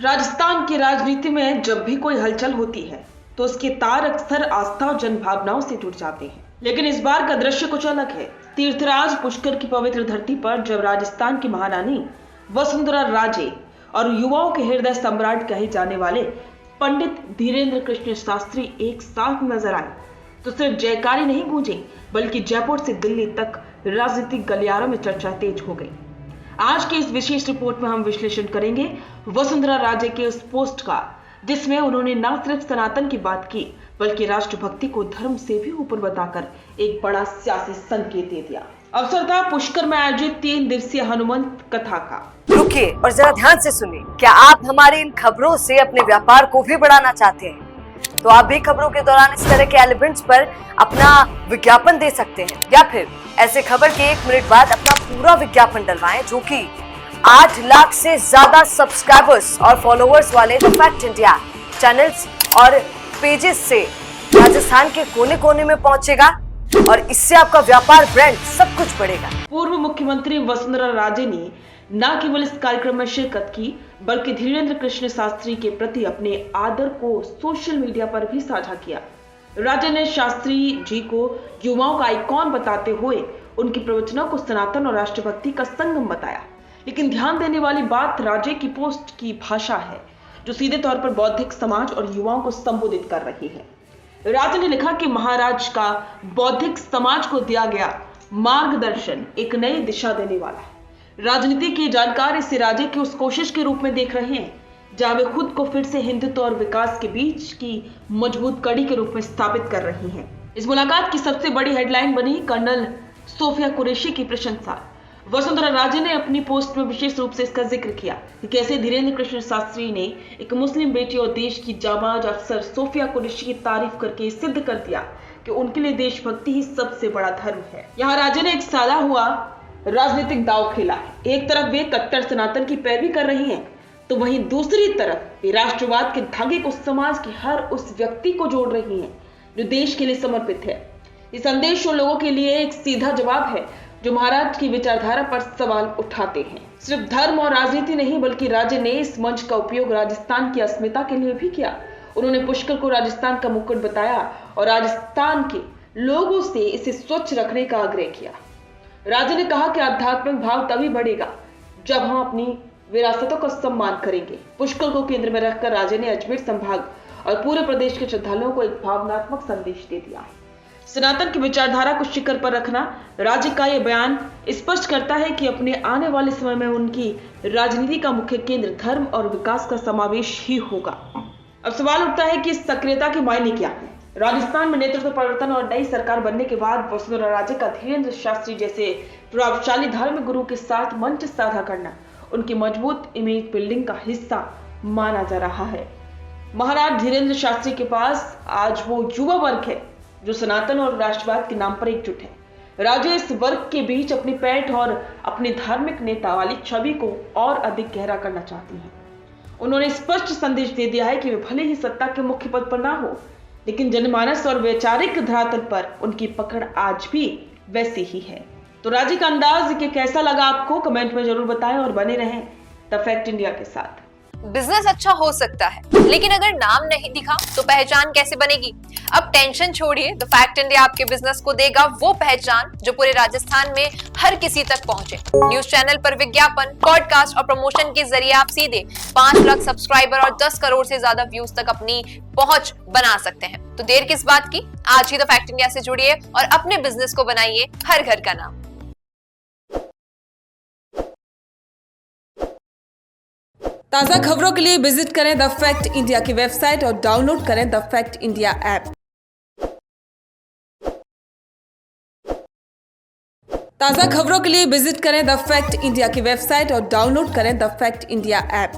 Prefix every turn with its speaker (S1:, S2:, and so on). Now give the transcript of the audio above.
S1: राजस्थान की राजनीति में जब भी कोई हलचल होती है तो उसके तार अक्सर आस्था और जनभावनाओं से जुड़ जाते हैं। लेकिन इस बार का दृश्य कुछ अलग है। तीर्थराज पुष्कर की पवित्र धरती पर जब राजस्थान की महारानी वसुंधरा राजे और युवाओं के हृदय सम्राट कहे जाने वाले पंडित धीरेन्द्र कृष्ण शास्त्री एक साथ नजर आए तो सिर्फ जयकारी नहीं गूंजी, बल्कि जयपुर से दिल्ली तक राजनीतिक गलियारों में चर्चा तेज हो गई। आज की इस विशेष रिपोर्ट में हम विश्लेषण करेंगे वसुंधरा राजे के उस पोस्ट का, जिसमें उन्होंने न सिर्फ सनातन की बात की बल्कि राष्ट्रभक्ति को धर्म से भी ऊपर बताकर एक बड़ा सियासी संकेत दे दिया। अवसर था पुष्कर में आयोजित 3 दिवसीय हनुमंत कथा का।
S2: रुकिए और जरा ध्यान से सुनिए। क्या आप हमारी इन खबरों से अपने व्यापार को भी बढ़ाना चाहते हैं? तो आप भी खबरों के दौरान इस तरह के एलिमेंट्स पर अपना विज्ञापन दे सकते हैं, या फिर ऐसे खबर के 1 मिनट बाद अपना पूरा विज्ञापन डलवाएं, जो कि 8 लाख से ज्यादा सब्सक्राइबर्स और फॉलोअर्स वाले द फैक्ट इंडिया चैनल्स और पेजेस से राजस्थान के कोने कोने में पहुंचेगा और इससे आपका व्यापार, ब्रांड सब कुछ बढ़ेगा।
S1: पूर्व मुख्यमंत्री वसुंधरा राजे ने न केवल इस कार्यक्रम में शिरकत की बल्कि धीरेन्द्र कृष्ण शास्त्री के प्रति अपने आदर को सोशल मीडिया पर भी साझा किया। राजे ने शास्त्री जी को युवाओं का आइकॉन बताते हुए उनकी प्रवचनों को सनातन और राष्ट्रभक्ति का संगम बताया। लेकिन ध्यान देने वाली बात राजे की पोस्ट की भाषा है, जो सीधे तौर पर बौद्धिक समाज और युवाओं को संबोधित कर रही है। राजे ने लिखा कि महाराज का बौद्धिक समाज को दिया गया मार्गदर्शन एक नई दिशा देने वाला है। राजनीति के जानकार इसे राजे की उस कोशिश के रूप में देख रहे हैं जहां वे खुद को फिर से हिंदुत्व और विकास के बीच की मजबूत कड़ी के रूप में स्थापित कर रही हैं। इस मुलाकात की सबसे बड़ी हेडलाइन बनी कर्नल सोफिया कुरैशी की प्रशंसा। वसुंधरा राजे ने अपनी पोस्ट में विशेष रूप से इसका जिक्र किया कि कैसे धीरेन्द्र कृष्ण शास्त्री ने एक मुस्लिम बेटी और देश की जाबाज अफसर सोफिया कुरैशी की तारीफ करके सिद्ध कर दिया कि उनके लिए देशभक्ति ही सबसे बड़ा धर्म है। यहाँ राजे ने एक सादा हुआ राजनीतिक दांव खेला है। एक तरफ वे कट्टर सनातन की पैरवी कर रही हैं, तो वहीं दूसरी तरफ वे राष्ट्रवाद के धागे को समाज के हर उस व्यक्ति को जोड़ रही हैं जो देश के लिए समर्पित है। ये संदेश उन लोगों के लिए एक सीधा जवाब है जो महाराज की विचारधारा पर सवाल उठाते हैं। सिर्फ धर्म और राजनीति नहीं, बल्कि राजे ने इस मंच का उपयोग राजस्थान की अस्मिता के लिए भी किया। उन्होंने पुष्कर को राजस्थान का मुकुट बताया और राजस्थान के लोगों से इसे स्वच्छ रखने का आग्रह किया। राजे ने कहा कि आध्यात्मिक भाव तभी बढ़ेगा जब हम अपनी विरासतों का सम्मान करेंगे। पुष्कर को केंद्र में रखकर राजे ने अजमेर संभाग और पूरे प्रदेश के श्रद्धालुओं को एक भावनात्मक संदेश दे दिया। सनातन की विचारधारा को शिखर पर रखना राज्य का यह बयान स्पष्ट करता है कि अपने आने वाले समय में उनकी राजनीति का मुख्य केंद्र धर्म और विकास का समावेश ही होगा। अब सवाल उठता है कि इस सक्रियता के मायने क्या है। राजस्थान में नेतृत्व परिवर्तन और नई सरकार बनने के बाद वसुंधरा राजे का धीरेन्द्र शास्त्री जैसे प्रभावशाली धर्म गुरु के साथ मंच साझा करना उनकी मजबूत इमेज बिल्डिंग का हिस्सा माना जा रहा है। महाराज धीरेन्द्र शास्त्री के पास आज वो युवा वर्ग है जो सनातन और राष्ट्रवाद के नाम पर एकजुट है। राजे इस वर्ग के बीच अपनी पैठ और अपने धार्मिक नेता वाली छवि को और अधिक गहरा करना चाहती हैं। उन्होंने स्पष्ट संदेश दे दिया है कि वे भले ही सत्ता के मुख्य पद पर ना हो, लेकिन जनमानस और वैचारिक धरातल पर उनकी पकड़ आज भी वैसी ही है। तो राजे का अंदाज ये कैसा लगा आपको, कमेंट में जरूर बताएं और बने रहें द फैक्ट इंडिया के साथ।
S3: बिजनेस अच्छा हो सकता है, लेकिन अगर नाम नहीं दिखा तो पहचान कैसे बनेगी? अब टेंशन छोड़िए, द फैक्ट इंडिया आपके बिजनेस को देगा वो पहचान जो पूरे राजस्थान में हर किसी तक पहुंचे। न्यूज चैनल पर विज्ञापन, पॉडकास्ट और प्रमोशन के जरिए आप सीधे 5 लाख सब्सक्राइबर और 10 करोड़ से ज्यादा व्यूज तक अपनी पहुंच बना सकते हैं। तो देर किस बात की, आज ही द फैक्ट इंडिया से जुड़िए और अपने बिजनेस को बनाइए हर घर का नाम।
S1: ताज़ा खबरों के लिए विजिट करें द फैक्ट इंडिया की वेबसाइट और डाउनलोड करें द फैक्ट इंडिया ऐप। ताज़ा खबरों के लिए विजिट करें द फैक्ट इंडिया की वेबसाइट और डाउनलोड करें द फैक्ट इंडिया ऐप।